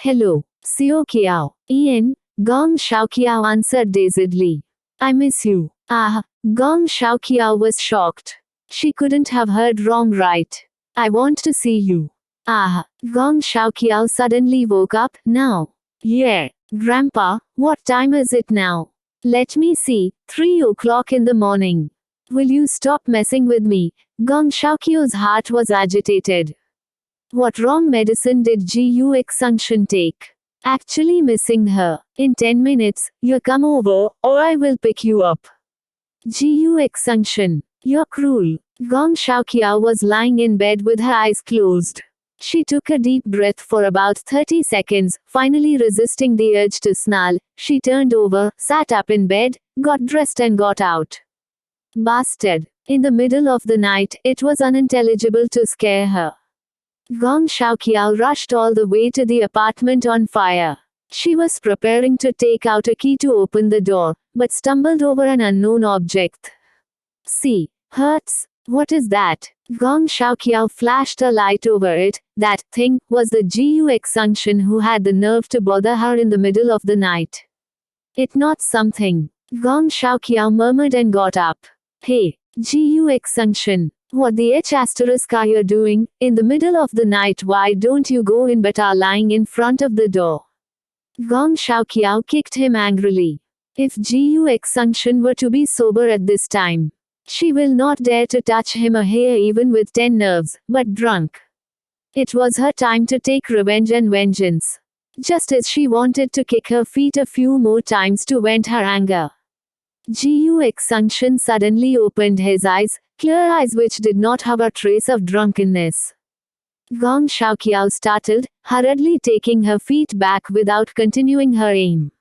Hello, Xiao Kiao. Ian, Gong Xiaoqiao answered dazedly. I miss you. Ah, Gong Xiaoqiao was shocked. She couldn't have heard wrong, right? I want to see you. Ah, Gong Xiaoqiao suddenly woke up. Now. Yeah, Grandpa, what time is it now? Let me see, 3 o'clock in the morning. Will you stop messing with me? Gong Xiaoqiao's heart was agitated. What wrong medicine did Xingshen take? Actually missing her. In 10 minutes, you come over, or I will pick you up. Xingshen, you're cruel. Gong Xiaoqiao was lying in bed with her eyes closed. She took a deep breath for about 30 seconds, finally resisting the urge to snarl. She turned over, sat up in bed, got dressed and got out. Bastard. In the middle of the night, it was unintelligible to scare her. Gong Xiaoqiao rushed all the way to the apartment on fire. She was preparing to take out a key to open the door, but stumbled over an unknown object. See, hurts. What is that? Gong Xiaoqiao flashed a light over it. That thing was the Xingshen who had the nerve to bother her in the middle of the night. It not something. Gong Xiaoqiao murmured and got up. Hey, Xingshen. What the H** are you doing? In the middle of the night, why don't you go in but are lying in front of the door? Gong Xiaoqiao kicked him angrily. If Xingshen were to be sober at this time, she will not dare to touch him a hair even with 10 nerves, but drunk. It was her time to take revenge and vengeance. Just as she wanted to kick her feet a few more times to vent her anger. Xingshen suddenly opened his eyes, clear eyes which did not have a trace of drunkenness. Gong Xiaoqiao startled, hurriedly taking her feet back without continuing her aim.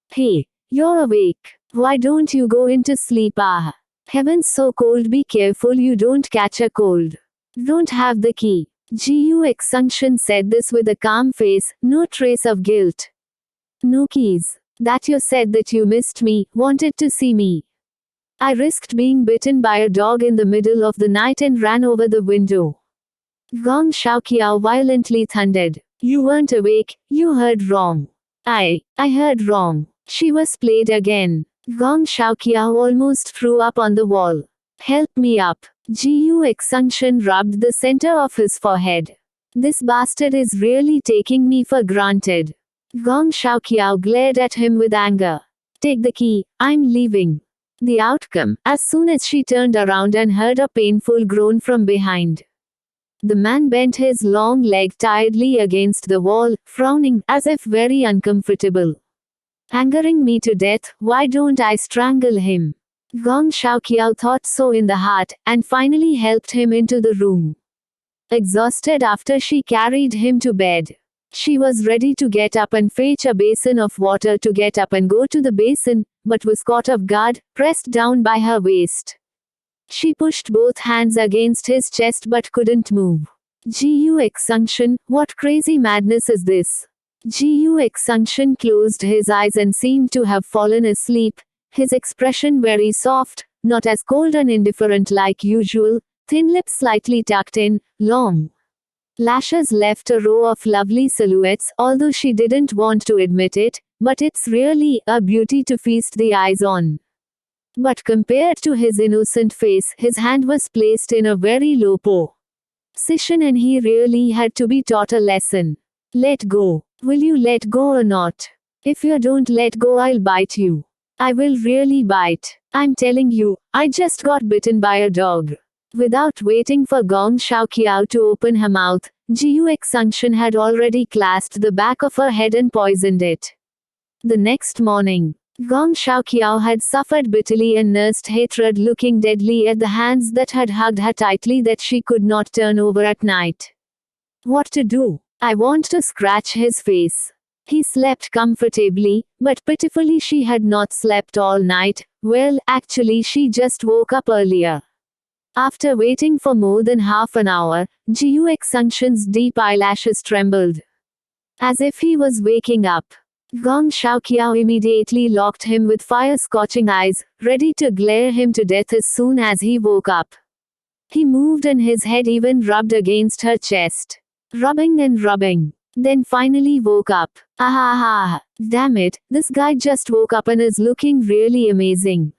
Hey, you're awake. Why don't you go into sleep? Ah. Heaven's so cold, be careful you don't catch a cold. Don't have the key. Xingshen said this with a calm face, no trace of guilt. No keys. That you said that you missed me, wanted to see me. I risked being bitten by a dog in the middle of the night and ran over the window. Gong Xiaoqiao violently thundered. You weren't awake, you heard wrong. I heard wrong. She was played again. Gong Xiaoqiao almost threw up on the wall. Help me up. Xingshen rubbed the center of his forehead. This bastard is really taking me for granted. Gong Xiaoqiao glared at him with anger. Take the key, I'm leaving. The outcome, as soon as she turned around and heard a painful groan from behind. The man bent his long leg tiredly against the wall, frowning, as if very uncomfortable. Angering me to death, why don't I strangle him? Gong Xiaoqiao thought so in the heart, and finally helped him into the room. Exhausted after she carried him to bed. She was ready to get up and fetch a basin of water to get up and go to the basin, but was caught off guard, pressed down by her waist. She pushed both hands against his chest but couldn't move. Xingshen, what crazy madness is this? Xingshen closed his eyes and seemed to have fallen asleep, his expression very soft, not as cold and indifferent like usual, thin lips slightly tucked in, long lashes left a row of lovely silhouettes, although she didn't want to admit it, but it's really a beauty to feast the eyes on. But compared to his innocent face, his hand was placed in a very low position and he really had to be taught a lesson. Let go. Will you let go or not? If you don't let go, I'll bite you. I will really bite. I'm telling you, I just got bitten by a dog. Without waiting for Gong Xiaoqiao to open her mouth, Xingshen had already clasped the back of her head and poisoned it. The next morning, Gong Xiaoqiao had suffered bitterly and nursed hatred, looking deadly at the hands that had hugged her tightly that she could not turn over at night. What to do? I want to scratch his face. He slept comfortably, but pitifully she had not slept all night. Well, actually she just woke up earlier. After waiting for more than half an hour, Xingshen's deep eyelashes trembled. As if he was waking up. Gong Xiaoqiao immediately locked him with fire-scorching eyes, ready to glare him to death as soon as he woke up. He moved and his head even rubbed against her chest. Rubbing and rubbing. Then finally woke up. Ah, damn it, this guy just woke up and is looking really amazing.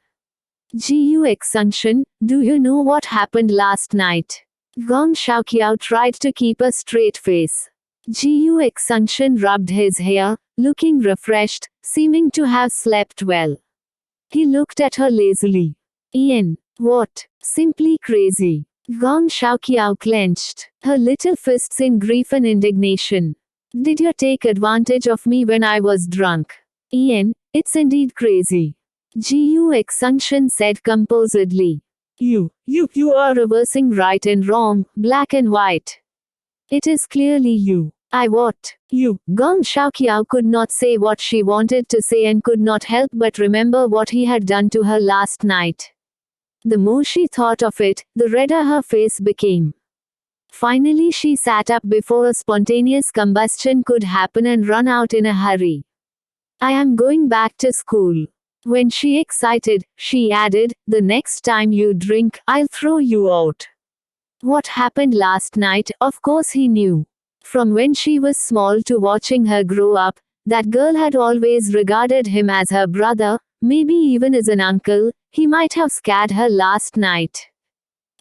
Xingshen, do you know what happened last night? Gong Shaoqiao tried to keep a straight face. Xingshen rubbed his hair, looking refreshed, seeming to have slept well. He looked at her lazily. Ian, what? Simply crazy. Gong Shaoqiao clenched her little fists in grief and indignation. Did you take advantage of me when I was drunk? Ian, it's indeed crazy. Xingshen said composedly. You are reversing right and wrong, black and white. It is clearly you. I what? You. Gong Shaoqiao could not say what she wanted to say and could not help but remember what he had done to her last night. The more she thought of it, the redder her face became. Finally she sat up before a spontaneous combustion could happen and run out in a hurry. I am going back to school. When she excited, she added, the next time you drink, I'll throw you out. What happened last night, of course he knew. From when she was small to watching her grow up, that girl had always regarded him as her brother, maybe even as an uncle. He might have scared her last night.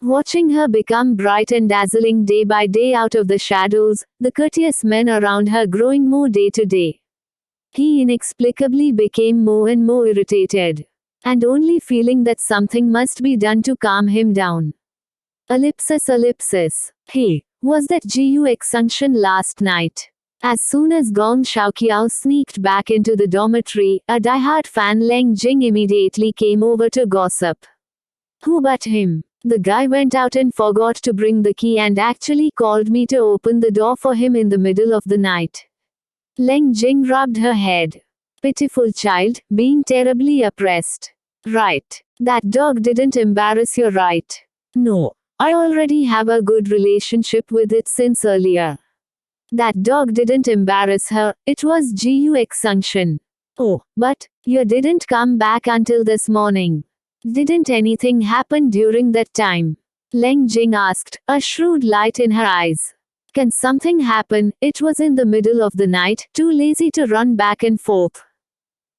Watching her become bright and dazzling day by day out of the shadows, the courteous men around her growing more day to day. He inexplicably became more and more irritated. And only feeling that something must be done to calm him down. Ellipsis. Hey, was that Xingshen last night? As soon as Gong Shaoqiao sneaked back into the dormitory, a diehard fan Leng Jing immediately came over to gossip. Who but him? The guy went out and forgot to bring the key and actually called me to open the door for him in the middle of the night. Leng Jing rubbed her head. Pitiful child, being terribly oppressed. Right. That dog didn't embarrass you, right? No. I already have a good relationship with it since earlier. That dog didn't embarrass her, it was Xingshen. Oh, but you didn't come back until this morning. Didn't anything happen during that time? Leng Jing asked, a shrewd light in her eyes. Can something happen? It was in the middle of the night, too lazy to run back and forth.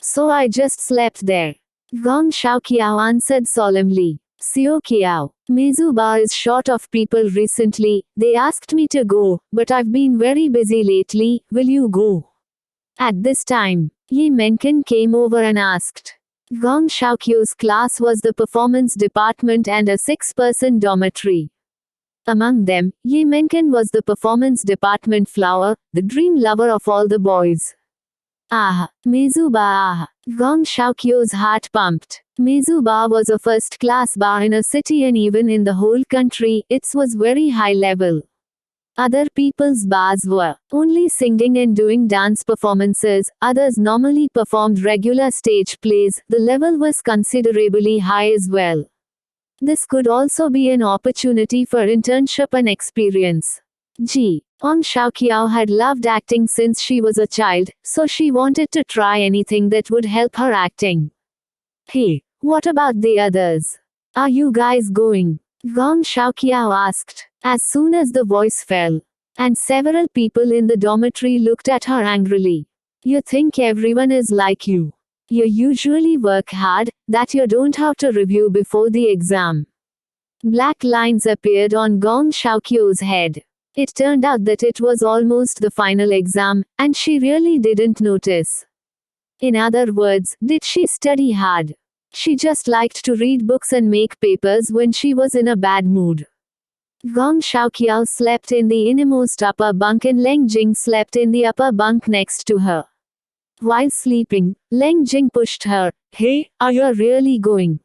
So I just slept there. Gong Shaoqiao answered solemnly. Xiao Qiao, Meizuba is short of people recently, they asked me to go, but I've been very busy lately, will you go? At this time, Ye Menken came over and asked. Gong Shaoqiao's class was the performance department and a 6-person dormitory. Among them, Ye Menken was the performance department flower, the dream lover of all the boys. Ah, Meizuba ah. Gong Shaoqiao's heart pumped. Meizuba was a first-class bar in a city and even in the whole country, it was very high level. Other people's bars were only singing and doing dance performances, others normally performed regular stage plays, the level was considerably high as well. This could also be an opportunity for internship and experience. Gong Shaoqiao had loved acting since she was a child, so she wanted to try anything that would help her acting. Hey, what about the others? Are you guys going? Gong Shaoqiao asked, as soon as the voice fell. And several people in the dormitory looked at her angrily. You think everyone is like you. You usually work hard, that you don't have to review before the exam. Black lines appeared on Gong Shaoqiao's head. It turned out that it was almost the final exam, and she really didn't notice. In other words, did she study hard? She just liked to read books and make papers when she was in a bad mood. Gong Shaoqiao slept in the innermost upper bunk and Leng Jing slept in the upper bunk next to her. While sleeping, Leng Jing pushed her. Hey, are you really going?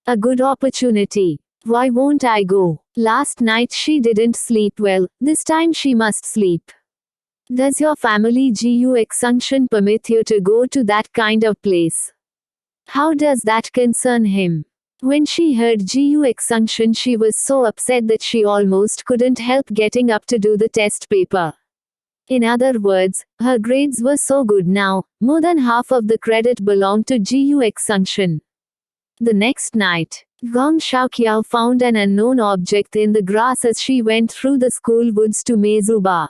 A good opportunity. Why won't I go? Last night she didn't sleep well, this time she must sleep. Does your family Xingshen permit you to go to that kind of place? How does that concern him? When she heard Xingshen she was so upset that she almost couldn't help getting up to do the test paper. In other words, her grades were so good now, more than half of the credit belonged to Xingshen. The next night, Gong Shaoqiao found an unknown object in the grass as she went through the school woods to Meizuba.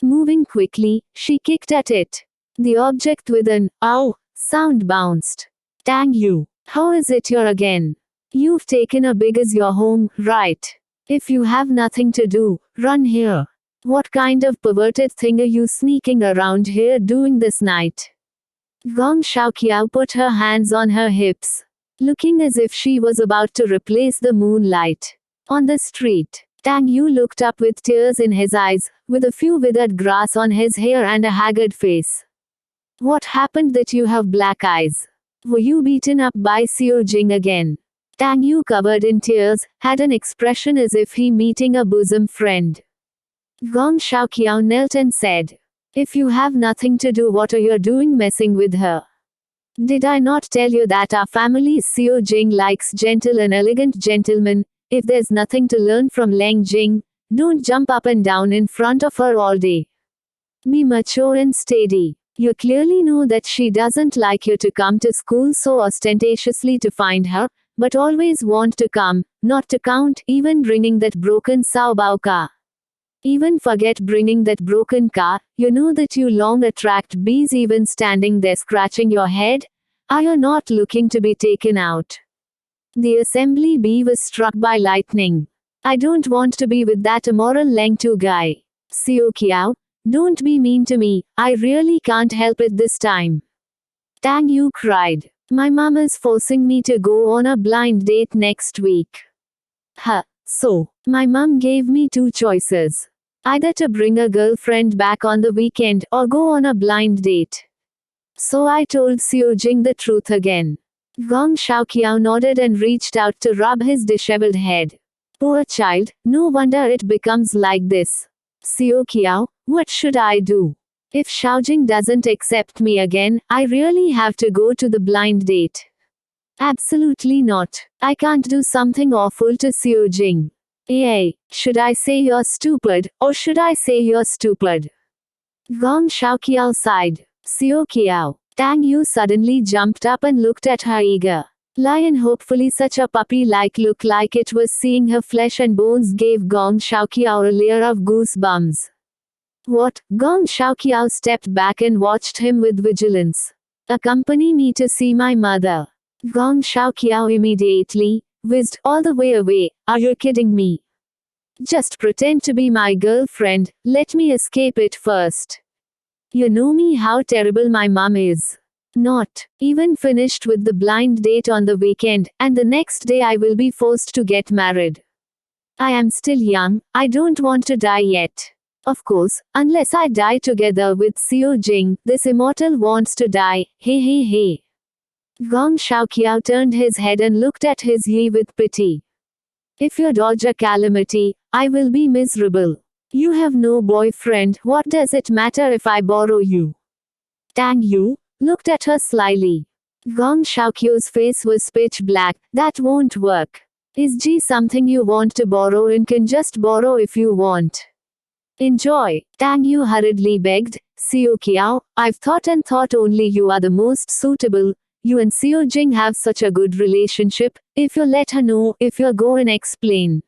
Moving quickly, she kicked at it. The object with an ow sound bounced. Dang you! How is it you're again? You've taken a big as your home, right? If you have nothing to do, run here. What kind of perverted thing are you sneaking around here doing this night? Gong Xiaoqiao put her hands on her hips, looking as if she was about to replace the moonlight. On the street, Tang Yu looked up with tears in his eyes, with a few withered grass on his hair and a haggard face. What happened that you have black eyes? Were you beaten up by Xiao Jing again? Tang Yu, covered in tears, had an expression as if he meeting a bosom friend. Gong Xiaoqiao knelt and said, if you have nothing to do, what are you doing messing with her? Did I not tell you that our family's Xiao Jing likes gentle and elegant gentlemen? If there's nothing to learn from Leng Jing, don't jump up and down in front of her all day. Be mature and steady. You clearly know that she doesn't like you to come to school so ostentatiously to find her, but always want to come, not to count, even bringing that broken Saobao car. Even forget bringing that broken car, you know that you long attract bees even standing there scratching your head? Are you not looking to be taken out? The assembly bee was struck by lightning. I don't want to be with that immoral Leng Tu guy. Xiao Qiao, don't be mean to me, I really can't help it this time. Tang Yu cried. My mom is forcing me to go on a blind date next week. Huh, so, my mom gave me two choices. Either to bring a girlfriend back on the weekend or go on a blind date. So I told Xiao Jing the truth again. Gong Xiaoqiao nodded and reached out to rub his disheveled head. Poor child, no wonder it becomes like this. Xiao Qiao, what should I do? If Xiaojing doesn't accept me again, I really have to go to the blind date. Absolutely not. I can't do something awful to Xiaojing. Hey, should I say you're stupid, or should I say you're stupid? Gong Xiaoqiao sighed. Xiao Qiao. Tang Yu suddenly jumped up and looked at her eager. Lion, hopefully such a puppy-like look like it was seeing her flesh and bones gave Gong Xiaoqiao a layer of goosebumps. What? Gong Xiaoqiao stepped back and watched him with vigilance. Accompany me to see my mother. Gong Xiaoqiao immediately whizzed all the way away. Are you kidding me? Just pretend to be my girlfriend, let me escape it first. You know me how terrible my mom is. Not even finished with the blind date on the weekend, and the next day I will be forced to get married. I am still young, I don't want to die yet. Of course, unless I die together with Xiao Jing, this immortal wants to die, hey hey hey. Gong Xiaoqiao turned his head and looked at his Yi with pity. If you dodge a calamity, I will be miserable. You have no boyfriend, what does it matter if I borrow you? Tang Yu looked at her slyly. Gong Xiaoqiao's face was pitch black. That won't work. Is G something you want to borrow and can just borrow if you want? Enjoy. Tang Yu hurriedly begged. Xiao Qiao, I've thought and thought, only you are the most suitable. You and Xiao Jing have such a good relationship. If you let her know, if you go and explain,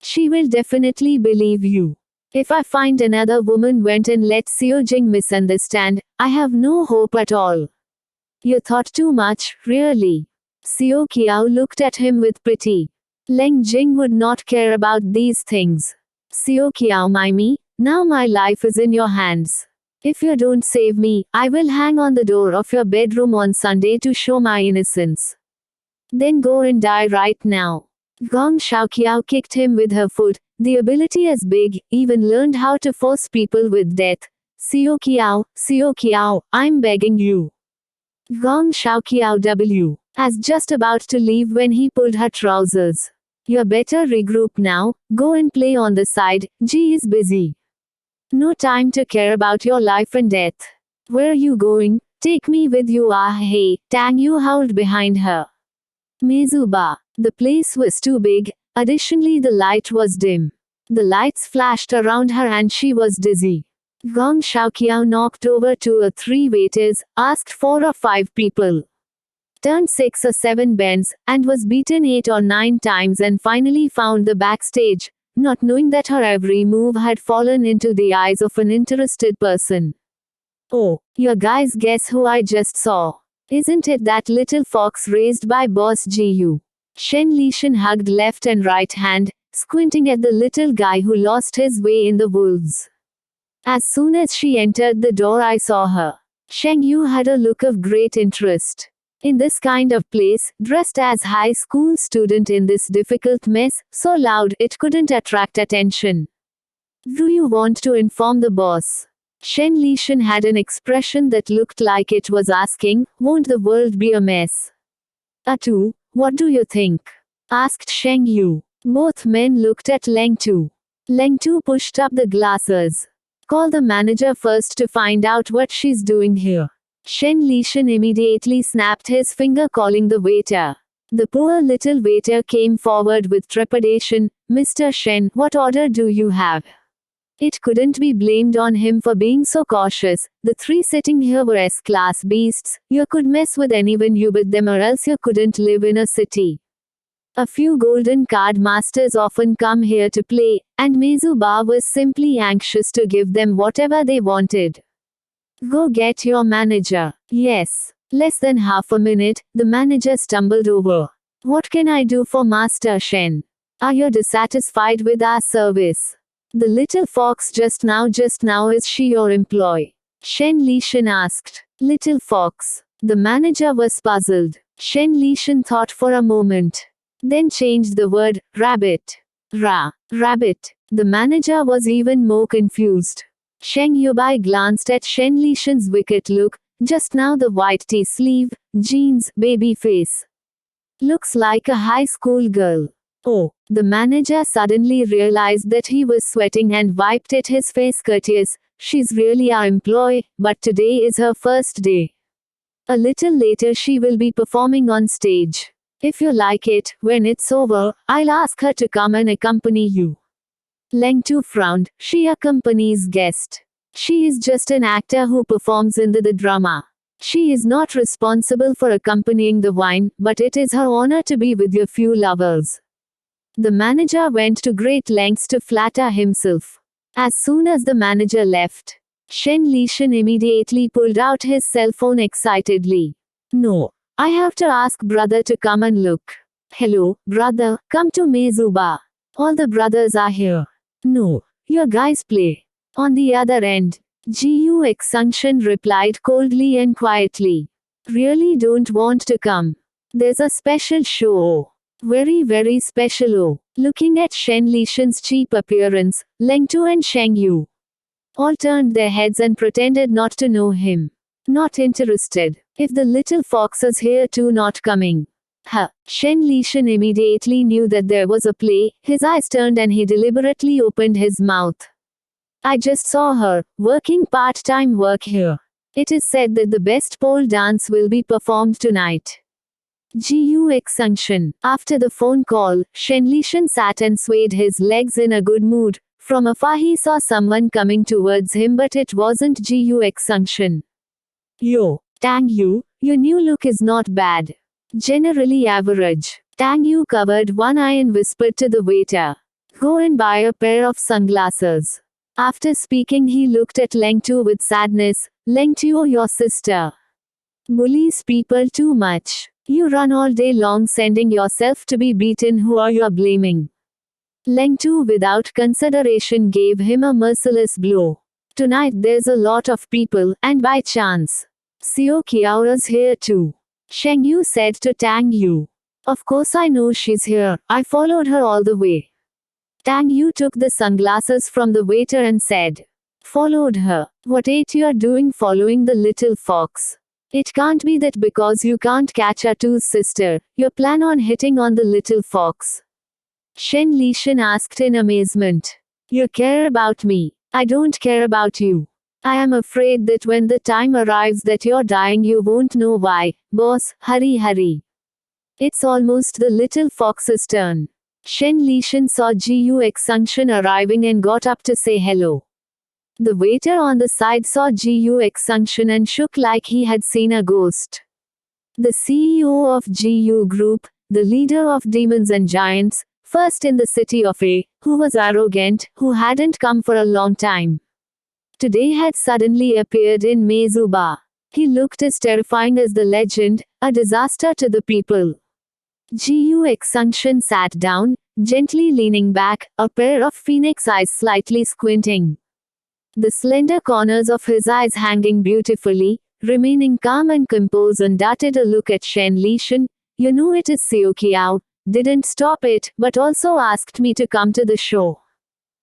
she will definitely believe you. If I find another woman went and let Xiao Jing misunderstand, I have no hope at all. You thought too much, really. Xiao Qiao looked at him with pity. Leng Jing would not care about these things. Xiao Qiao, Mimi, now my life is in your hands. If you don't save me, I will hang on the door of your bedroom on Sunday to show my innocence. Then go and die right now. Gong Xiaoqiao kicked him with her foot. The ability is big, even learned how to force people with death. Xiao Qiao, I'm begging you. Gong Xiaoqiao was just about to leave when he pulled her trousers. You better regroup now, go and play on the side, G is busy. No time to care about your life and death. Where are you going? Take me with you. Ah hey, Tang Yu howled behind her. Mezuba. The place was too big, additionally the light was dim. The lights flashed around her and she was dizzy. Gong Xiaoqiao knocked over 2 or 3 waiters, asked 4 or 5 people, turned 6 or 7 bends, and was beaten 8 or 9 times and finally found the backstage, not knowing that her every move had fallen into the eyes of an interested person. "Oh, you guys guess who I just saw? Isn't it that little fox raised by Boss Gu?" Xingshen hugged left and right hand, squinting at the little guy who lost his way in the wolves. "As soon as she entered the door, I saw her." Sheng Yu had a look of great interest. In this kind of place, dressed as high school student in this difficult mess, so loud it couldn't attract attention. "Do you want to inform the boss?" Xingshen had an expression that looked like it was asking, "Won't the world be a mess?" "Atu, what do you think?" asked Sheng Yu. Both men looked at Leng Tu. Leng Tu pushed up the glasses. "Call the manager first to find out what she's doing here." Xingshen immediately snapped his finger, calling the waiter. The poor little waiter came forward with trepidation. "Mr. Shen, what order do you have?" It couldn't be blamed on him for being so cautious. The three sitting here were S-class beasts. You could mess with anyone you bid them, or else you couldn't live in a city. A few golden card masters often come here to play, and Mezuba was simply anxious to give them whatever they wanted. "Go get your manager." "Yes." Less than half a minute, the manager stumbled over. "What can I do for Master Shen? Are you dissatisfied with our service?" "The little fox just now, is she your employee?" Xingshen asked. "Little fox." The manager was puzzled. Xingshen thought for a moment. Then changed the word, "rabbit." Rabbit. The manager was even more confused. Sheng Yubai glanced at Xingshen's wicked look. Just now the white tea-sleeve, jeans, baby face. Looks like a high school girl. Oh, the manager suddenly realized that he was sweating and wiped at his face. "Courteous, she's really our employee, but today is her first day. A little later she will be performing on stage. If you like it, when it's over, I'll ask her to come and accompany you." Leng Tu frowned. "She accompanies guest. She is just an actor who performs in the drama. She is not responsible for accompanying the wine, but it is her honor to be with your few lovers." The manager went to great lengths to flatter himself. As soon as the manager left, Xingshen immediately pulled out his cell phone excitedly. "No. I have to ask brother to come and look." "Hello, brother, come to Mezuba. All the brothers are here." "No. Your guys play." On the other end, Xingshen replied coldly and quietly. "Really don't want to come. There's a special show. Very, very special." Oh. Looking at Xingshen's cheap appearance, Leng Tu and Sheng Yu all turned their heads and pretended not to know him. Not interested. If the little fox is here too, not coming. Xingshen immediately knew that there was a play. His eyes turned and he deliberately opened his mouth. "I just saw her, working part-time work here. It is said that the best pole dance will be performed tonight." Xingshen. After the phone call, Xingshen sat and swayed his legs in a good mood. From afar he saw someone coming towards him, but it wasn't Xingshen. "Yo, Tang Yu, your new look is not bad. Generally average." Tang Yu covered one eye and whispered to the waiter, "Go and buy a pair of sunglasses." After speaking he looked at Leng Tu with sadness. "Leng Tu, your sister bullies people too much. You run all day long sending yourself to be beaten. Who are you blaming?" Leng Tu without consideration gave him a merciless blow. "Tonight there's a lot of people, and by chance, Xiao Qiao is here too," Sheng Yu said to Tang Yu. "Of course I know she's here, I followed her all the way." Tang Yu took the sunglasses from the waiter and said, "Followed her? What ain't you doing following the little fox? It can't be that because you can't catch Atu's sister, you plan on hitting on the little fox." Xingshen asked in amazement. "You care about me. I don't care about you. I am afraid that when the time arrives that you're dying you won't know why. Boss, hurry. It's almost the little fox's turn." Xingshen saw Xingshen arriving and got up to say hello. The waiter on the side saw Xingshen and shook like he had seen a ghost. The CEO of GU Group, the leader of Demons and Giants, first in the city of A, who was arrogant, who hadn't come for a long time. Today had suddenly appeared in Meizuba. He looked as terrifying as the legend, a disaster to the people. Xingshen sat down, gently leaning back, a pair of phoenix eyes slightly squinting. The slender corners of his eyes hanging beautifully, remaining calm and composed, and darted a look at Xingshen. You know it is Xiaoqiao, didn't stop it, but also asked me to come to the show.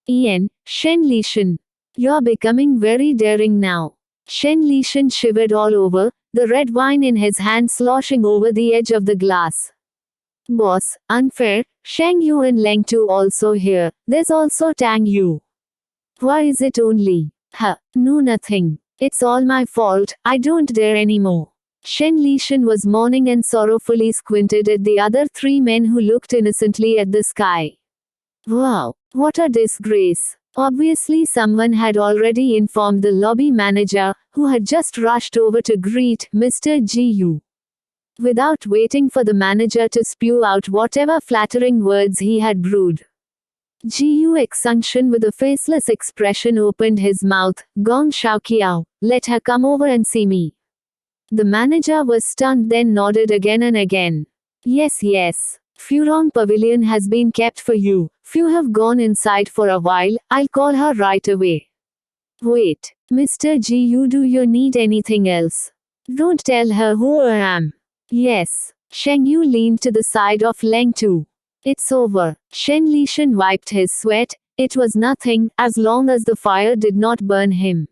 Ian, Xingshen. You're becoming very daring now. Xingshen shivered all over, the red wine in his hand sloshing over the edge of the glass. Boss, unfair, Shang Yu and Leng Tu also here, there's also Tang Yu. Why is it only? No nothing. It's all my fault, I don't dare anymore. Xingshen was mourning and sorrowfully squinted at the other three men who looked innocently at the sky. Wow, what a disgrace. Obviously someone had already informed the lobby manager, who had just rushed over to greet Mr. Gu. Without waiting for the manager to spew out whatever flattering words he had brewed. Xingshen with a faceless expression opened his mouth. Gong Xiaoqiao, let her come over and see me. The manager was stunned, then nodded again and again. Yes, yes. Furong Pavilion has been kept for you. Few have gone inside for a while, I'll call her right away. Wait, Mr. Gu, do you need anything else? Don't tell her who I am. Yes. Sheng Yu leaned to the side of Leng Tu. It's over. Xingshen wiped his sweat. It was nothing, as long as the fire did not burn him.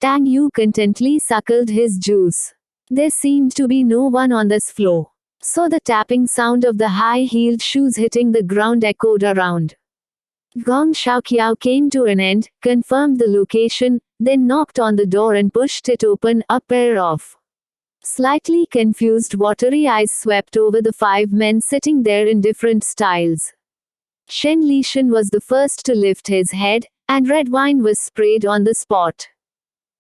Tang Yu contently suckled his juice. There seemed to be no one on this floor. So the tapping sound of the high-heeled shoes hitting the ground echoed around. Gong Xiaoqiao came to an end, confirmed the location, then knocked on the door and pushed it open. A pair of slightly confused watery eyes swept over the five men sitting there in different styles. Xingshen was the first to lift his head, and red wine was sprayed on the spot.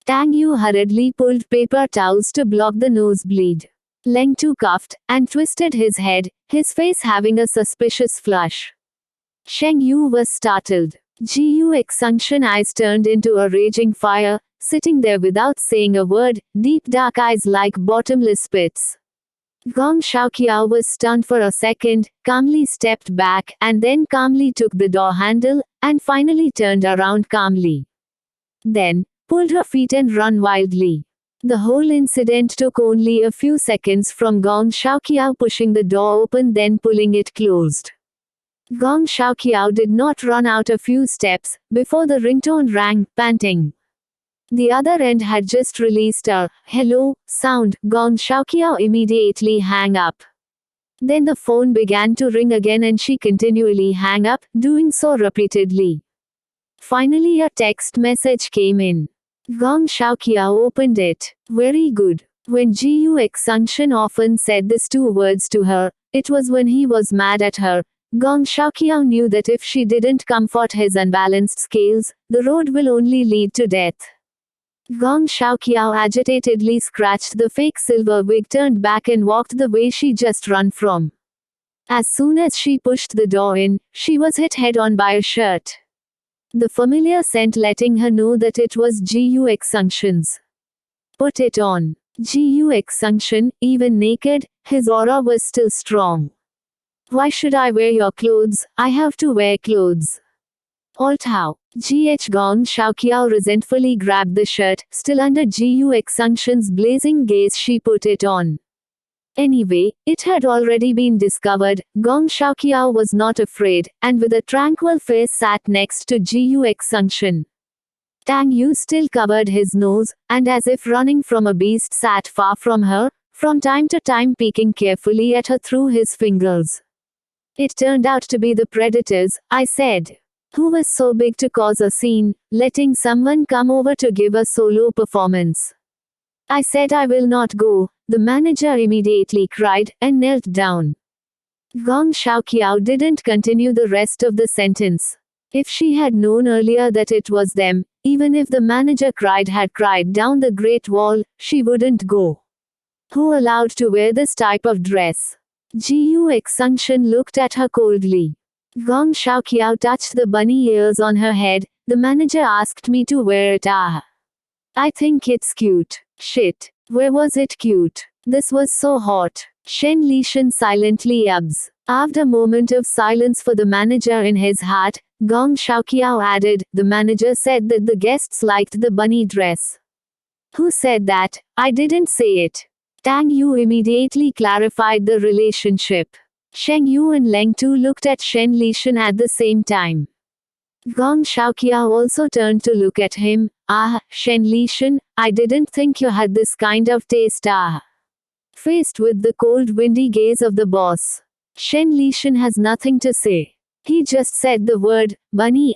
Tang Yu hurriedly pulled paper towels to block the nosebleed. Leng Tu coughed, and twisted his head, his face having a suspicious flush. Sheng Yu was startled. Xingshen eyes turned into a raging fire, sitting there without saying a word, deep dark eyes like bottomless pits. Gong Xiaoqiao was stunned for a second, calmly stepped back, and then calmly took the door handle, and finally turned around calmly. Then, pulled her feet and run wildly. The whole incident took only a few seconds from Gong Xiaoqiao pushing the door open then pulling it closed. Gong Xiaoqiao did not run out a few steps, before the ringtone rang, panting. The other end had just released a hello sound. Gong Xiaoqiao immediately hung up. Then the phone began to ring again and she continually hung up, doing so repeatedly. Finally a text message came in. Gong Xiaoqiao opened it. Very good. When Xingshen often said these two words to her, it was when he was mad at her. Gong Xiaoqiao knew that if she didn't comfort his unbalanced scales, the road will only lead to death. Gong Xiaoqiao agitatedly scratched the fake silver wig, turned back and walked the way she just run from. As soon as she pushed the door in, she was hit head-on by a shirt. The familiar scent letting her know that it was Xingshen's. Put it on. Xingshen, even naked, his aura was still strong. Why should I wear your clothes? I have to wear clothes. Alt how? Gong Xiaoqiao resentfully grabbed the shirt, still under Xingshen's blazing gaze she put it on. Anyway, it had already been discovered, Gong Xiaoqiao was not afraid, and with a tranquil face sat next to Xingshen. Tang Yu still covered his nose, and as if running from a beast sat far from her, from time to time peeking carefully at her through his fingers. It turned out to be the predators, I said. Who was so big to cause a scene, letting someone come over to give a solo performance. I said I will not go, the manager immediately cried, and knelt down. Gong Xiaoqiao didn't continue the rest of the sentence. If she had known earlier that it was them, even if the manager had cried down the Great Wall, she wouldn't go. Who allowed to wear this type of dress? Xingshen looked at her coldly. Gong Xiaoqiao touched the bunny ears on her head. The manager asked me to wear it. I think it's cute. Shit. Where was it cute? This was so hot. Shen Lishan silently yabs. After a moment of silence for the manager in his heart, Gong Xiaoqiao added, the manager said that the guests liked the bunny dress. Who said that? I didn't say it. Tang Yu immediately clarified the relationship. Sheng Yu and Leng Tu looked at Shen Lishan at the same time. Gong Xiaoqiao also turned to look at him. Shen Lishan, I didn't think you had this kind of taste. Faced with the cold windy gaze of the boss, Shen Lishan has nothing to say. He just said the word, bunny.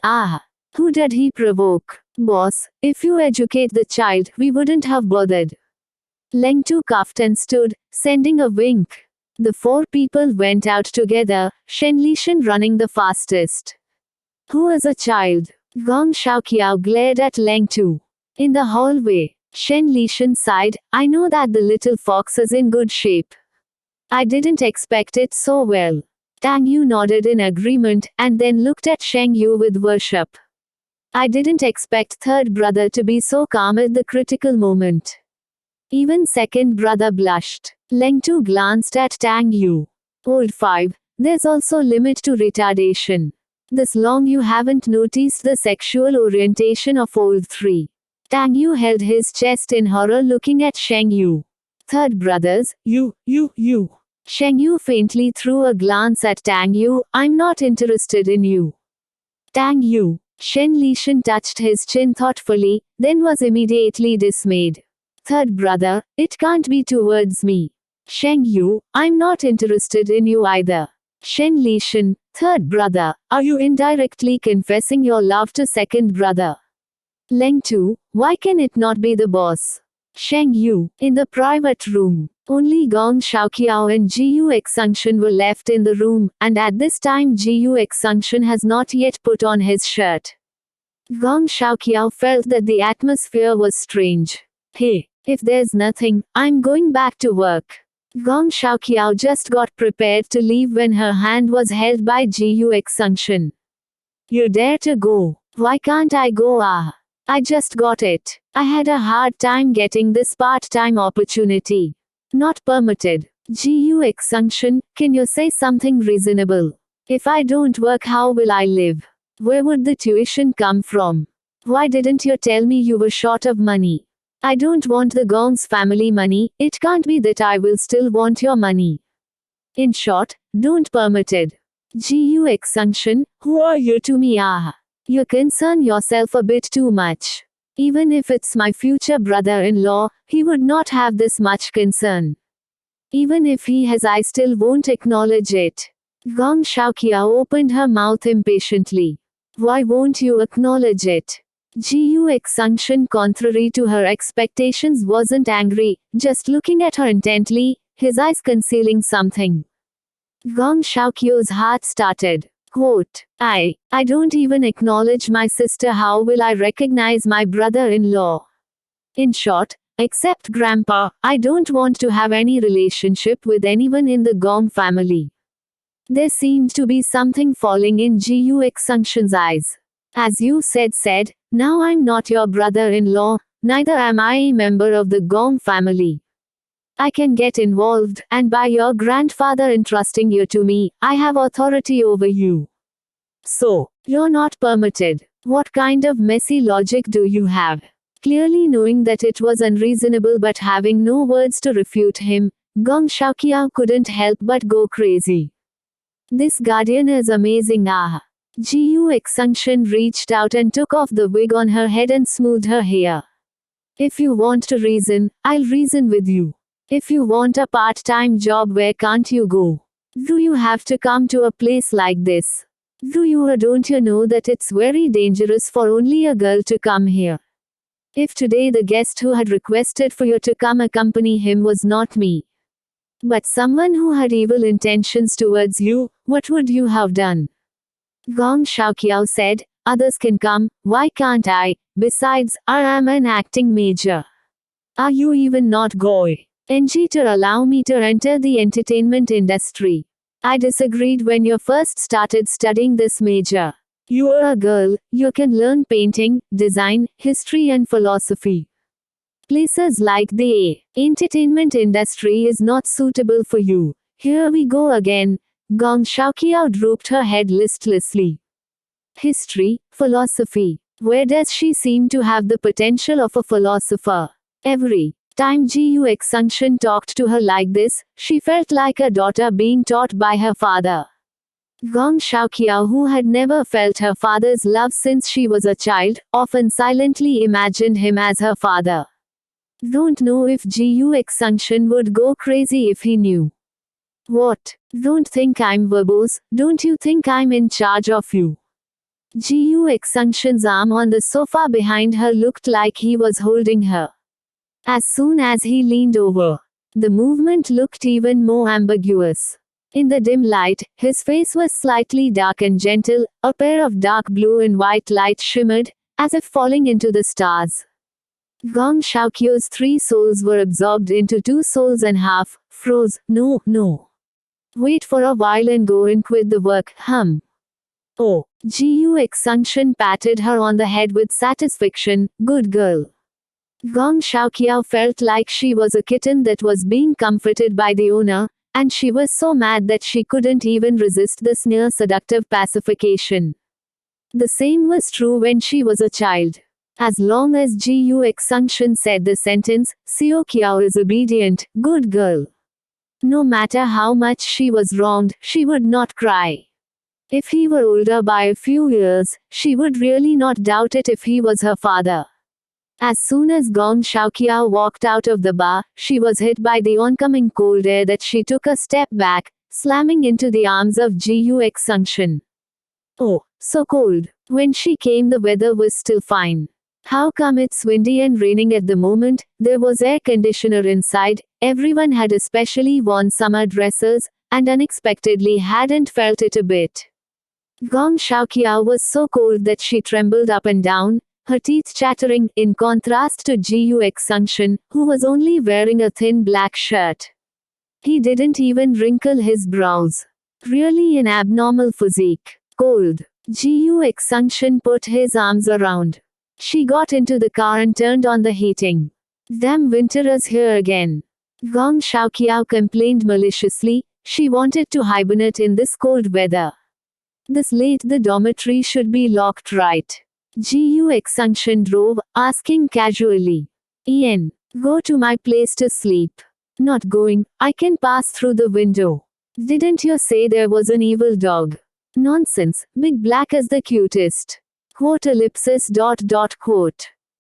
Who did he provoke? Boss, if you educate the child, we wouldn't have bothered. Leng Tu coughed and stood, sending a wink. The four people went out together, Shen Lishan running the fastest. Who is a child? Gong Xiaoqiao glared at Leng Tu. In the hallway, Shen Lishan sighed, I know that the little fox is in good shape. I didn't expect it so well. Tang Yu nodded in agreement, and then looked at Sheng Yu with worship. I didn't expect third brother to be so calm at the critical moment. Even second brother blushed. Leng Tu glanced at Tang Yu. Old 5, there's also limit to retardation. This long you haven't noticed the sexual orientation of old 3. Tang Yu held his chest in horror looking at Sheng Yu. Third brothers, you. Sheng Yu faintly threw a glance at Tang Yu, I'm not interested in you. Tang Yu. Shen Lishan touched his chin thoughtfully, then was immediately dismayed. Third brother, it can't be towards me. Sheng Yu, I'm not interested in you either. Shen Lishan, third brother, are you indirectly confessing your love to second brother? Leng Tu, why can it not be the boss? Sheng Yu, in the private room, only Gong Xiaoqiao and Gu Xingshen were left in the room, and at this time Gu Xingshen has not yet put on his shirt. Gong Xiaoqiao felt that the atmosphere was strange. Hey, if there's nothing, I'm going back to work. Gong Xiaoqiao just got prepared to leave when her hand was held by Gu Xingshen. You dare to go? Why can't I go? I just got it. I had a hard time getting this part-time opportunity. Not permitted. Gu Xingshen, can you say something reasonable? If I don't work, how will I live? Where would the tuition come from? Why didn't you tell me you were short of money? I don't want the Gong's family money, it can't be that I will still want your money. In short, don't permitted. Gu Xingshen, who are you to me? You concern yourself a bit too much. Even if it's my future brother-in-law, he would not have this much concern. Even if he has, I still won't acknowledge it. Gong Xiaoqiao opened her mouth impatiently. Why won't you acknowledge it? Gu Xingshen, contrary to her expectations, wasn't angry, just looking at her intently, his eyes concealing something. Gong Xiaoqiao's heart started. Quote, I don't even acknowledge my sister, how will I recognize my brother-in-law? In short, except Grandpa, I don't want to have any relationship with anyone in the Gong family. There seemed to be something falling in Gu Xingshen's eyes. As you said, now I'm not your brother-in-law, neither am I a member of the Gong family. I can get involved, and by your grandfather entrusting you to me, I have authority over you. So, you're not permitted. What kind of messy logic do you have? Clearly knowing that it was unreasonable but having no words to refute him, Gong Xiaoqiao couldn't help but go crazy. This guardian is amazing. Gu Xingshen reached out and took off the wig on her head and smoothed her hair. If you want to reason, I'll reason with you. If you want a part-time job, where can't you go? Do you have to come to a place like this? Do you or don't you know that it's very dangerous for only a girl to come here? If today the guest who had requested for you to come accompany him was not me, but someone who had evil intentions towards you, what would you have done? Gong Xiaoqiao said, others can come, why can't I? Besides, I am an acting major. Are you even not going to allow me to enter the entertainment industry? I disagreed when you first started studying this major. You are a girl, you can learn painting, design, history and philosophy. Places like the entertainment industry is not suitable for you. Here we go again. Gong Shaoqiao drooped her head listlessly. History, philosophy. Where does she seem to have the potential of a philosopher? Every time Gu Xingshen talked to her like this, she felt like a daughter being taught by her father. Gong Shaoqiao, who had never felt her father's love since she was a child, often silently imagined him as her father. Don't know if Gu Xingshen would go crazy if he knew. What? Don't think I'm verbose, don't you think I'm in charge of you? Gu Xingshen's arm on the sofa behind her looked like he was holding her. As soon as he leaned over, the movement looked even more ambiguous. In the dim light, his face was slightly dark and gentle, a pair of dark blue and white lights shimmered, as if falling into the stars. Gong Shaoqiao's 3 souls were absorbed into 2 souls and half, froze. No, no. Wait for a while and go and quit the work, Oh. Gu Xingshen patted her on the head with satisfaction. Good girl. Gong Shaoqiao felt like she was a kitten that was being comforted by the owner, and she was so mad that she couldn't even resist this near seductive pacification. The same was true when she was a child. As long as Gu Xingshen said the sentence, Xiao is obedient, good girl. No matter how much she was wronged, she would not cry. If he were older by a few years, she would really not doubt it if he was her father. As soon as Gong Shaoqiao walked out of the bar, she was hit by the oncoming cold air that she took a step back, slamming into the arms of Gu Xingshen. Oh, so cold. When she came, the weather was still fine. How come it's windy and raining at the moment? There was air conditioner inside, everyone had especially worn summer dresses, and unexpectedly hadn't felt it a bit. Gong Shaoqiao was so cold that she trembled up and down, her teeth chattering, in contrast to Gu Xingshen, who was only wearing a thin black shirt. He didn't even wrinkle his brows. Really an abnormal physique. Cold. Gu Xingshen put his arms around. She got into the car and turned on the heating. Damn winter is here again. Gong Shaoqiao complained maliciously, she wanted to hibernate in this cold weather. This late the dormitory should be locked, right? Gu Xingshen drove, asking casually. Ian, go to my place to sleep. Not going, I can pass through the window. Didn't you say there was an evil dog? Nonsense, Big Black is the cutest. Quote.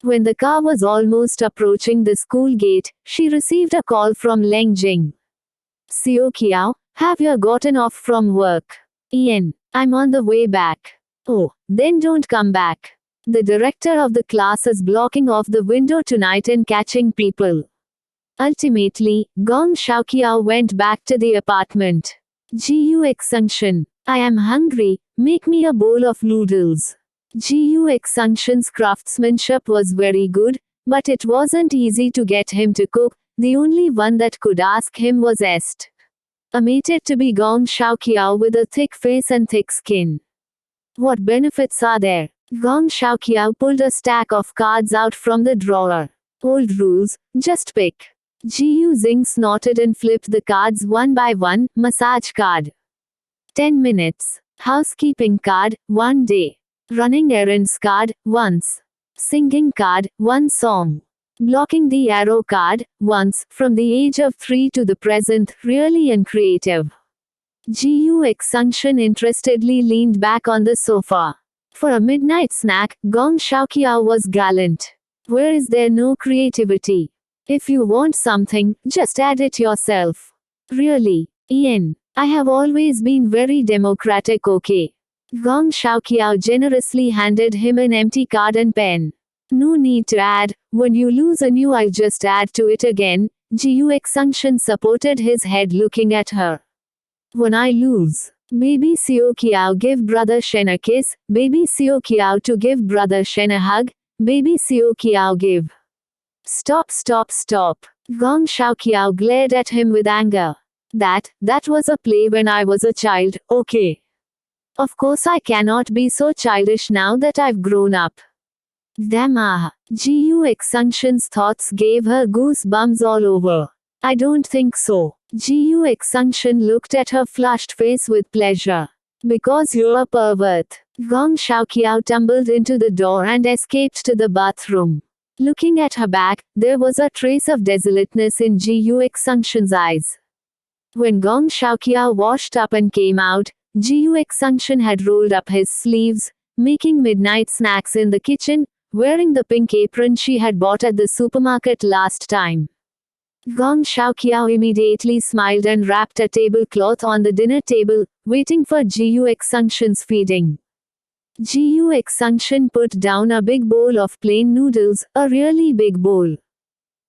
When the car was almost approaching the school gate, she received a call from Leng Jing. Xiao, have you gotten off from work? Ian, I'm on the way back. Oh, then don't come back. The director of the class is blocking off the window tonight and catching people. Ultimately, Gong Shaoqiao went back to the apartment. Gu Xingshen, I am hungry, make me a bowl of noodles. Gu Xingshen's craftsmanship was very good, but it wasn't easy to get him to cook. The only one that could ask him was Est. Amated to be Gong Shaoqiao with a thick face and thick skin. What benefits are there? Gong Shaoqiao pulled a stack of cards out from the drawer. Old rules, just pick. Gu Xing snorted and flipped the cards one by one. Massage card. 10 minutes. Housekeeping card, 1 day. Running errands card, once. Singing card, 1 song. Blocking the arrow card, once, from the age of 3 to the present, really uncreative. Gu Xingshen interestedly leaned back on the sofa. For a midnight snack, Gong Shaoqiao was gallant. Where is there no creativity? If you want something, just add it yourself. Really, Ian, I have always been very democratic, okay? Gong Shaoqiao generously handed him an empty card and pen. No need to add, when you lose a new I'll just add to it again. Gu Xingshen supported his head looking at her. When I lose. Baby Xiao give brother Shen a kiss, baby Xiao to give brother Shen a hug, baby Xiao give. Stop. Gong Shaoqiao glared at him with anger. That was a play when I was a child, okay. Of course I cannot be so childish now that I've grown up. Damn Gu Xingshen's thoughts gave her goosebumps all over. I don't think so. Gu Xingshen looked at her flushed face with pleasure. Because you're a pervert. Gong Xiaoqiao tumbled into the door and escaped to the bathroom. Looking at her back, there was a trace of desolateness in Gu Xingshen's eyes. When Gong Xiaoqiao washed up and came out, Gu Xingshen had rolled up his sleeves, making midnight snacks in the kitchen, wearing the pink apron she had bought at the supermarket last time. Gong Xiaoqiao immediately smiled and wrapped a tablecloth on the dinner table, waiting for Gu Xingshen's feeding. Gu Xingshen put down a big bowl of plain noodles, a really big bowl.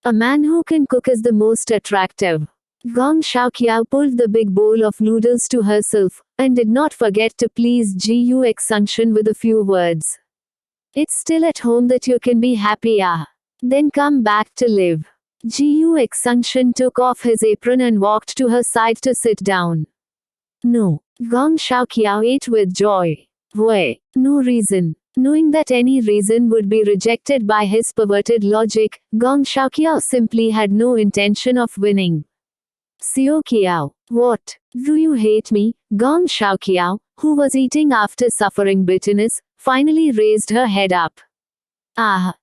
A man who can cook is the most attractive. Gong Xiaoqiao pulled the big bowl of noodles to herself, and did not forget to please Gu Xingshen with a few words. It's still at home that you can be happy Then come back to live. Gu Xingshen took off his apron and walked to her side to sit down. No. Gong Xiaoqiao ate with joy. Why? No reason. Knowing that any reason would be rejected by his perverted logic, Gong Xiaoqiao simply had no intention of winning. Xiao Qiao. What? Do you hate me? Gong Xiaoqiao, who was eating after suffering bitterness, finally raised her head up.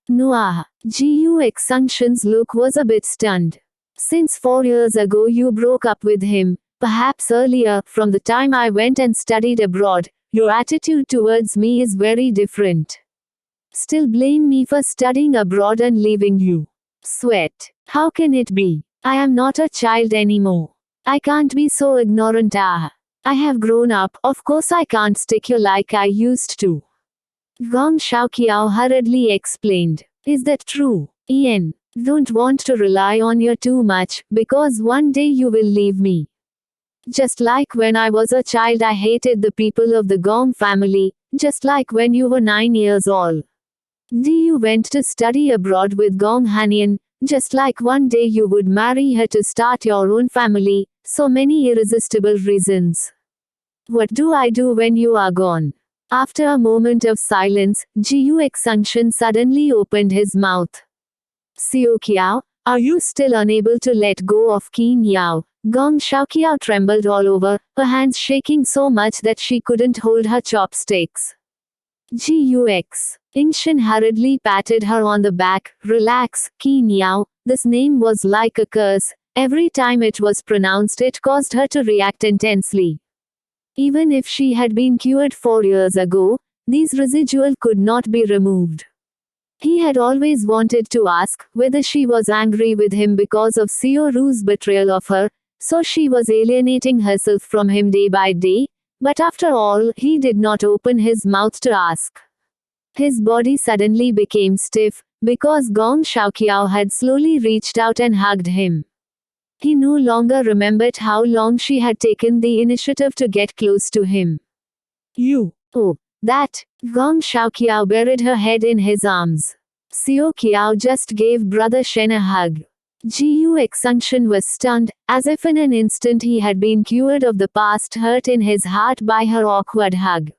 No. Gu Xingshen's look was a bit stunned. Since 4 years ago you broke up with him, perhaps earlier, from the time I went and studied abroad, your attitude towards me is very different. Still blame me for studying abroad and leaving you. Sweat. How can it be? I am not a child anymore. I can't be so ignorant. I have grown up, of course I can't stick you like I used to. Gong Xiaoqiao hurriedly explained. Is that true? Ian, don't want to rely on you too much, because one day you will leave me. Just like when I was a child I hated the people of the Gong family, just like when you were 9 years old. You went to study abroad with Gong Hanian, just like one day you would marry her to start your own family, so many irresistible reasons. What do I do when you are gone? After a moment of silence, Gu Xingshen suddenly opened his mouth. Xiao Qiao, are you still unable to let go of Qin Yao? Gong Xiaoqiao trembled all over, her hands shaking so much that she couldn't hold her chopsticks. Gux. Xingshen hurriedly patted her on the back. Relax, Qin Yao. This name was like a curse. Every time it was pronounced it caused her to react intensely. Even if she had been cured 4 years ago, these residual could not be removed. He had always wanted to ask whether she was angry with him because of Xiao Ru's betrayal of her, so she was alienating herself from him day by day, but after all, he did not open his mouth to ask. His body suddenly became stiff, because Gong Xiaoqiao had slowly reached out and hugged him. He no longer remembered how long she had taken the initiative to get close to him. Oh, that. Gong Xiaoqiao buried her head in his arms. Xiao Qiao just gave Brother Shen a hug. Gu Xingshen was stunned, as if in an instant he had been cured of the past hurt in his heart by her awkward hug.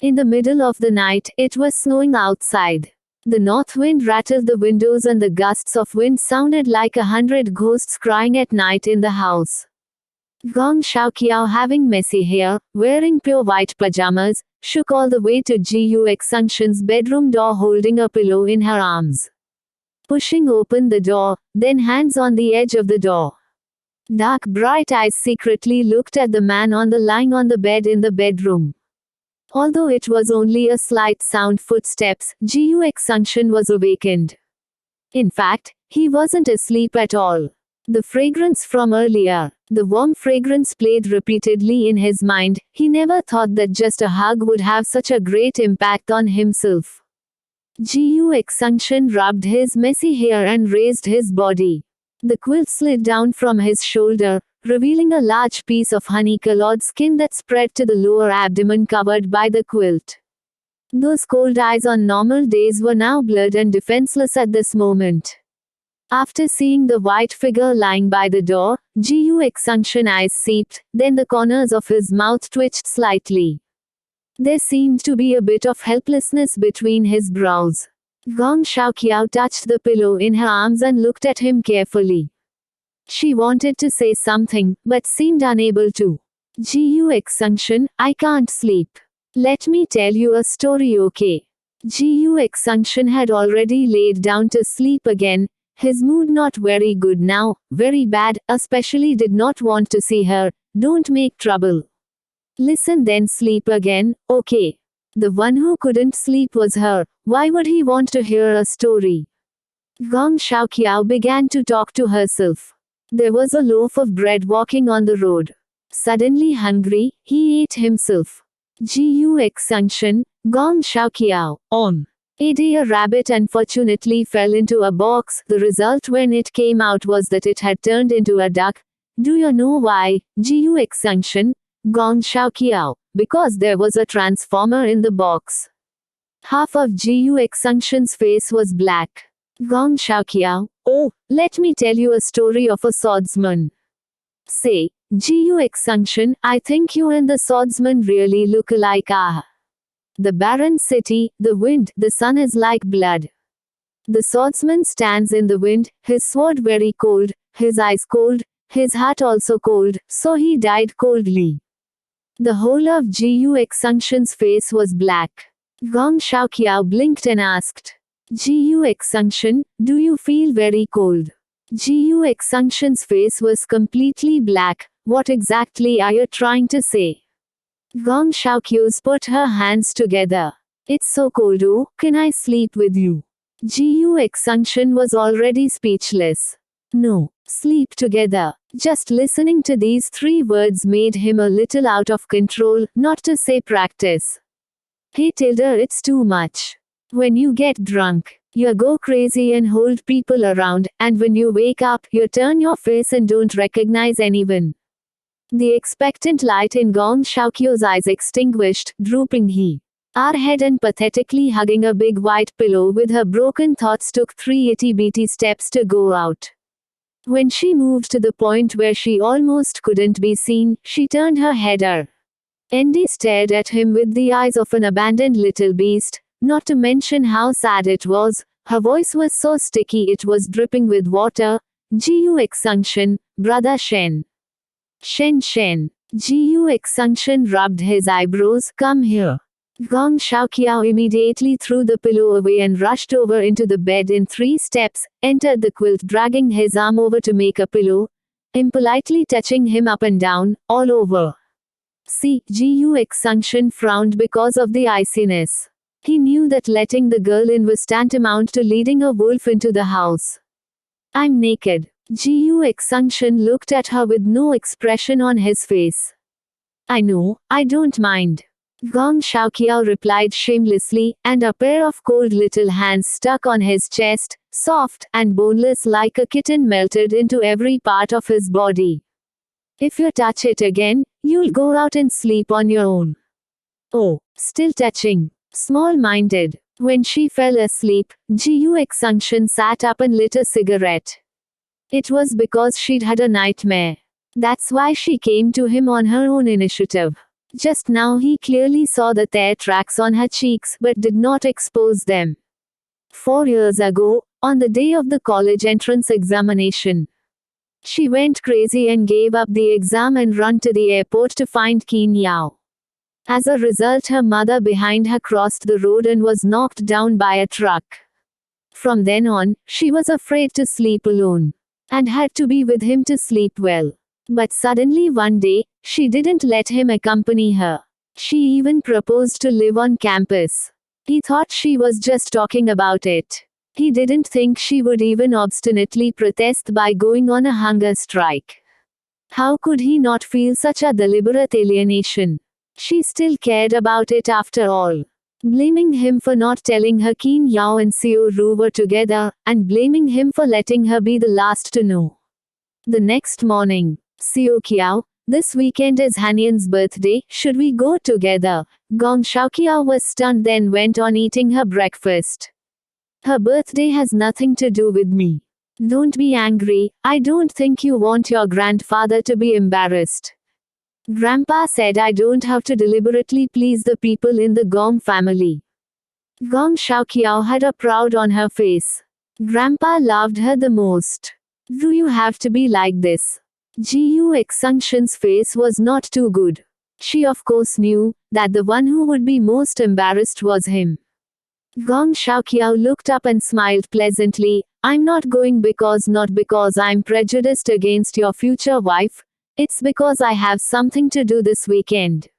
In the middle of the night, it was snowing outside. The north wind rattled the windows and the gusts of wind sounded like 100 ghosts crying at night in the house. Gong Xiaoqiao, having messy hair, wearing pure white pajamas, shook all the way to Gu Xingshen's bedroom door holding a pillow in her arms. Pushing open the door, then hands on the edge of the door. Dark bright eyes secretly looked at the man lying on the bed in the bedroom. Although it was only a slight sound footsteps, Gu Xingshen was awakened. In fact, he wasn't asleep at all. The fragrance from earlier, the warm fragrance played repeatedly in his mind. He never thought that just a hug would have such a great impact on himself. Gu Xingshen rubbed his messy hair and raised his body. The quilt slid down from his shoulder, revealing a large piece of honey-colored skin that spread to the lower abdomen covered by the quilt. Those cold eyes on normal days were now blurred and defenseless at this moment. After seeing the white figure lying by the door, Xingshen's eyes seeped, then the corners of his mouth twitched slightly. There seemed to be a bit of helplessness between his brows. Gong Xiaoqiao touched the pillow in her arms and looked at him carefully. She wanted to say something, but seemed unable to. Xingshen, I can't sleep. Let me tell you a story, okay? Xingshen had already laid down to sleep again, his mood not very good now, very bad, especially did not want to see her, don't make trouble. Listen then sleep again, okay? The one who couldn't sleep was her, why would he want to hear a story? Gong Xiaoqiao began to talk to herself. There was a loaf of bread walking on the road. Suddenly hungry, he ate himself. Xingshen, Gong Xiaoqiao, on. A day a rabbit unfortunately fell into a box. The result when it came out was that it had turned into a duck. Do you know why, Xingshen, Gong Xiaoqiao? Because there was a transformer in the box. Half of Xingshen's face was black. Gong Xiaoqiao, oh, let me tell you a story of a swordsman. Say, Xingshen, I think you and the swordsman really look alike. Ah. The barren city, the wind, the sun is like blood. The swordsman stands in the wind, his sword very cold, his eyes cold, his heart also cold, so he died coldly. The whole of Xingshen's face was black. Gong Xiaoqiao blinked and asked, Xingshen, do you feel very cold? Xingshen's face was completely black. What exactly are you trying to say? Gong Xiaoqiao put her hands together. It's so cold, oh, can I sleep with you? Xingshen was already speechless. No, sleep together. Just listening to these 3 words made him a little out of control, not to say practice. Hey Tilda, it's too much. When you get drunk, you go crazy and hold people around, and when you wake up, you turn your face and don't recognize anyone. The expectant light in Gong Xiaoqiao's eyes extinguished, drooping her head and pathetically hugging a big white pillow with her broken thoughts took 3 itty-bitty steps to go out. When she moved to the point where she almost couldn't be seen, she turned her head. Andy stared at him with the eyes of an abandoned little beast, not to mention how sad it was. Her voice was so sticky it was dripping with water. Xingshen, brother Shen. Shen. Xingshen rubbed his eyebrows. Come here. Gong Xiaoqiao immediately threw the pillow away and rushed over into the bed in 3 steps, entered the quilt dragging his arm over to make a pillow, impolitely touching him up and down, all over. See, Xingshen frowned because of the iciness. He knew that letting the girl in was tantamount to leading a wolf into the house. I'm naked. Xingshen looked at her with no expression on his face. I know, I don't mind. Gong Xiaoqiao replied shamelessly, and a pair of cold little hands stuck on his chest, soft and boneless like a kitten melted into every part of his body. If you touch it again, you'll go out and sleep on your own. Oh, still touching. Small-minded. When she fell asleep, Xingshen sat up and lit a cigarette. It was because she'd had a nightmare. That's why she came to him on her own initiative. Just now he clearly saw the tear tracks on her cheeks but did not expose them. 4 years ago, on the day of the college entrance examination, she went crazy and gave up the exam and ran to the airport to find Qin Yao. As a result, her mother behind her crossed the road and was knocked down by a truck. From then on, she was afraid to sleep alone, and had to be with him to sleep well. But suddenly one day, she didn't let him accompany her. She even proposed to live on campus. He thought she was just talking about it. He didn't think she would even obstinately protest by going on a hunger strike. How could he not feel such a deliberate alienation? She still cared about it after all. Blaming him for not telling her Qin Yao and Xiao Ru were together, and blaming him for letting her be the last to know. The next morning, Xiao Qiao, this weekend is Hanyan's birthday, should we go together? Gong Xiaoqiao was stunned then went on eating her breakfast. Her birthday has nothing to do with me. Don't be angry, I don't think you want your grandfather to be embarrassed. Grandpa said I don't have to deliberately please the people in the Gong family. Gong Xiaoqiao had a proud on her face. Grandpa loved her the most. Do you have to be like this? Gu Xingshen's face was not too good. She of course knew that the one who would be most embarrassed was him. Gong Xiaoqiao looked up and smiled pleasantly. I'm not going not because I'm prejudiced against your future wife. It's because I have something to do this weekend.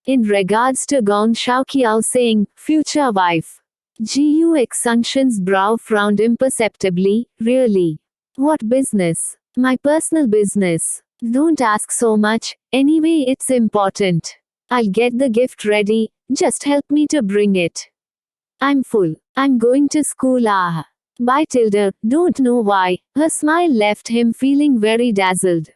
In regards to Gong Xiaoqiao saying, future wife. Gu Xingshen's brow frowned imperceptibly. Really? What business? My personal business. Don't ask so much, anyway it's important. I'll get the gift ready, just help me to bring it. I'm full. I'm going to school. Bye Tilda, don't know why, her smile left him feeling very dazzled.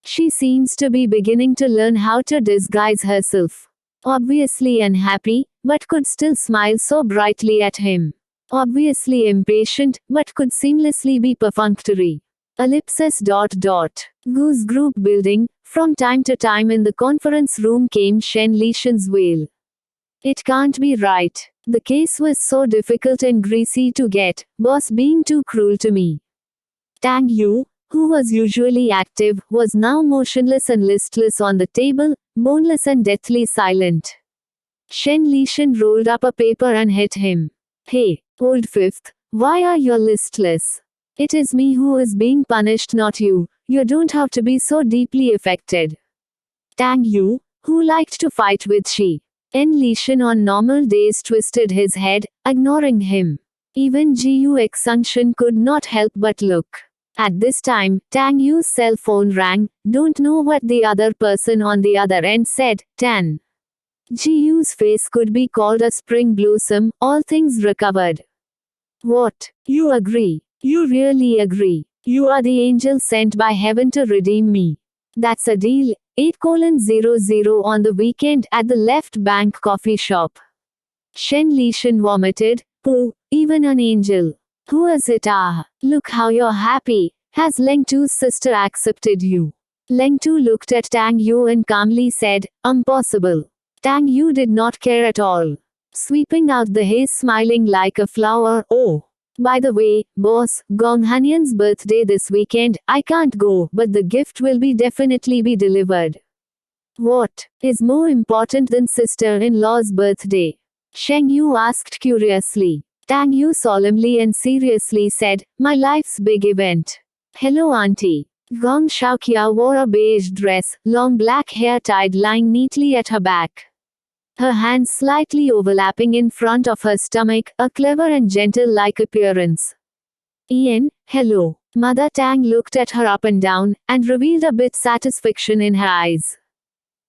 She seems to be beginning to learn how to disguise herself. Obviously unhappy, but could still smile so brightly at him. Obviously impatient, but could seamlessly be perfunctory. Goose group building, from time to time in the conference room came Shenlishan's wail. It can't be right. The case was so difficult and greasy to get, boss being too cruel to me. Tang Yu, who was usually active, was now motionless and listless on the table, boneless and deathly silent. Shenlishan rolled up a paper and hit him. Hey, old fifth, why are you listless? It is me who is being punished, not you. You don't have to be so deeply affected. Tang Yu, who liked to fight with Lishan on normal days, twisted his head, ignoring him. Even Gu Xingshen could not help but look. At this time, Tang Yu's cell phone rang. Don't know what the other person on the other end said. Tan Gu's face could be called a spring blossom, all things recovered. What? You agree? You really agree? You are the angel sent by heaven to redeem me. That's a deal. 8:00 on the weekend at the Left Bank coffee shop. Shenlishan vomited. Pooh, even an angel. Who is it? Look how you're happy. Has Leng Tu's sister accepted you? Leng Tu looked at Tang Yu and calmly said, impossible. Tang Yu did not care at all. Sweeping out the haze, smiling like a flower. Oh. By the way, boss, Gong Hanyan's birthday this weekend. I can't go, but the gift will definitely be delivered. What is more important than sister-in-law's birthday? Sheng Yu asked curiously. Tang Yu solemnly and seriously said, my life's big event. Hello auntie. Gong Xiaoqiao wore a beige dress, long black hair tied lying neatly at her back. Her hands slightly overlapping in front of her stomach, a clever and gentle-like appearance. Ian, hello. Mother Tang looked at her up and down, and revealed a bit satisfaction in her eyes.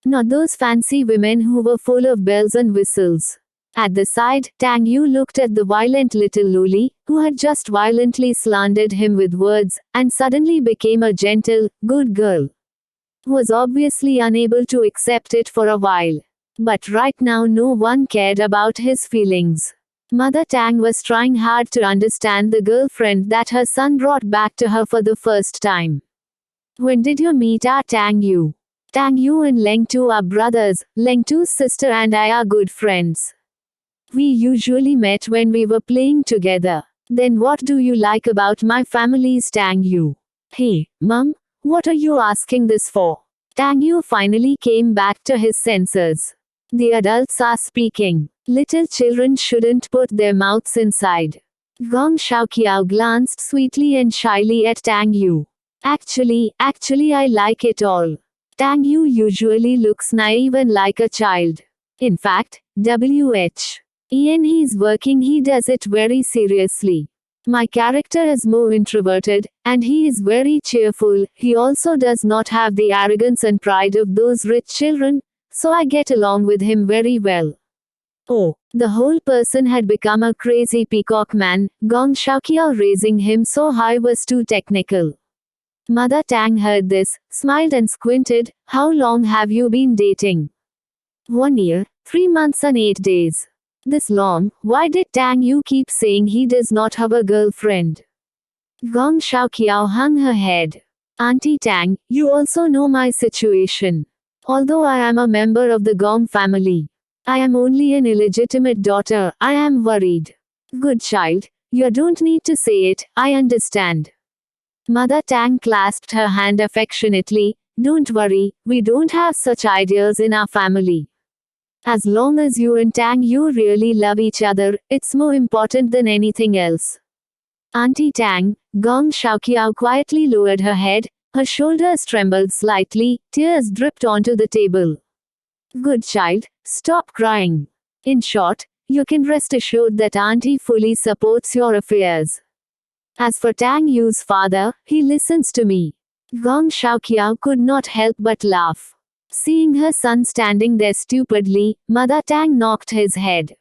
Not those fancy women who were full of bells and whistles. At the side, Tang Yu looked at the violent little loli, who had just violently slandered him with words, and suddenly became a gentle, good girl. Was obviously unable to accept it for a while. But right now no one cared about his feelings. Mother Tang was trying hard to understand the girlfriend that her son brought back to her for the first time. When did you meet Tang Yu? Tang Yu and Leng Tu are brothers. Leng Tu's sister and I are good friends. We usually met when we were playing together. Then what do you like about my family's Tang Yu? Hey, Mum, what are you asking this for? Tang Yu finally came back to his senses. The adults are speaking. Little children shouldn't put their mouths inside. Gong Xiaoqiao glanced sweetly and shyly at Tang Yu. Actually, I like it all. Tang Yu usually looks naive and like a child. In fact, Ian he's working, he does it very seriously. My character is more introverted, and he is very cheerful. He also does not have the arrogance and pride of those rich children, so I get along with him very well. Oh, the whole person had become a crazy peacock man. Gong Xiaoqiao raising him so high was too technical. Mother Tang heard this, smiled and squinted. How long have you been dating? 1 year, 3 months and 8 days. This long? Why did Tang Yu keep saying he does not have a girlfriend? Gong Xiaoqiao hung her head. Auntie Tang, you also know my situation. Although I am a member of the Gong family, I am only an illegitimate daughter. I am worried. Good child, you don't need to say it, I understand. Mother Tang clasped her hand affectionately. Don't worry, we don't have such ideas in our family. As long as you and Tang you really love each other, it's more important than anything else. Auntie Tang, Gong Xiaoqiao quietly lowered her head, her shoulders trembled slightly, tears dripped onto the table. Good child, stop crying. In short, you can rest assured that Auntie fully supports your affairs. As for Tang Yu's father, he listens to me. Gong Xiaoqiao could not help but laugh. Seeing her son standing there stupidly, Mother Tang knocked his head.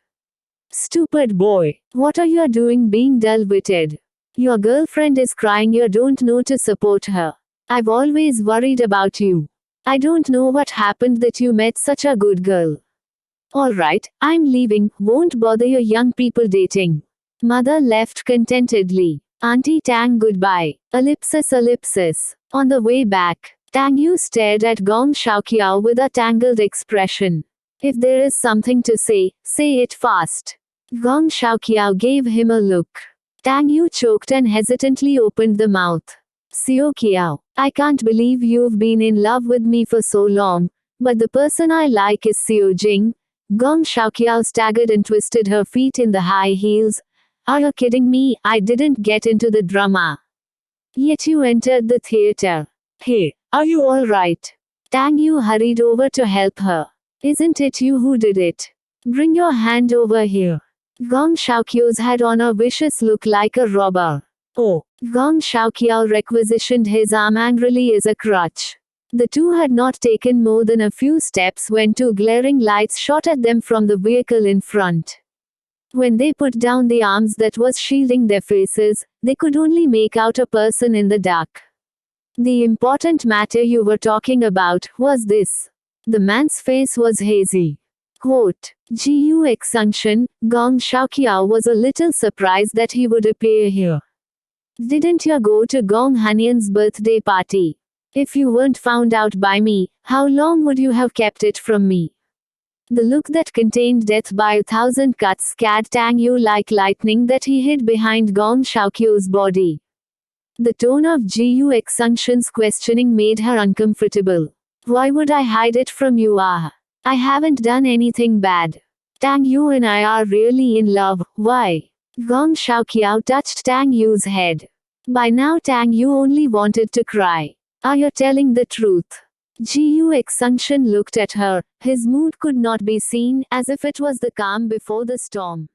Stupid boy, what are you doing being dull-witted? Your girlfriend is crying, you don't know to support her. I've always worried about you. I don't know what happened that you met such a good girl. Alright, I'm leaving, won't bother your young people dating. Mother left contentedly. Auntie Tang goodbye. Ellipsis. On the way back, Tang Yu stared at Gong Xiaoqiao with a tangled expression. If there is something to say it fast. Gong Xiaoqiao gave him a look. Tang Yu choked and hesitantly opened the mouth. Xiaoqiao, I can't believe you've been in love with me for so long, but the person I like is Xiao Jing. Gong Xiaoqiao staggered and twisted her feet in the high heels. Are you kidding me? I didn't get into the drama. Yet you entered the theater. Hey, are you alright? Tang Yu hurried over to help her. Isn't it you who did it? Bring your hand over here. Gong Xiaoqiao's had on a vicious look like a robber. Oh. Gong Xiaoqiao requisitioned his arm angrily as a crutch. The two had not taken more than a few steps when two glaring lights shot at them from the vehicle in front. When they put down the arms that was shielding their faces, they could only make out a person in the dark. The important matter you were talking about was this. The man's face was hazy. Quote, Gu Xingshen, Gong Xiaoqiao was a little surprised that he would appear here. Didn't you go to Gong Hanian's birthday party? If you weren't found out by me, how long would you have kept it from me? The look that contained death by 1,000 cuts scared Tang Yu like lightning that he hid behind Gong Xiaoqiao's body. The tone of Gu Xingshen's questioning made her uncomfortable. Why would I hide it from you? I haven't done anything bad. Tang Yu and I are really in love. Why? Gong Xiaoqiao touched Tang Yu's head. By now Tang Yu only wanted to cry. Are you telling the truth? Gu Xingshen looked at her. His mood could not be seen, as if it was the calm before the storm.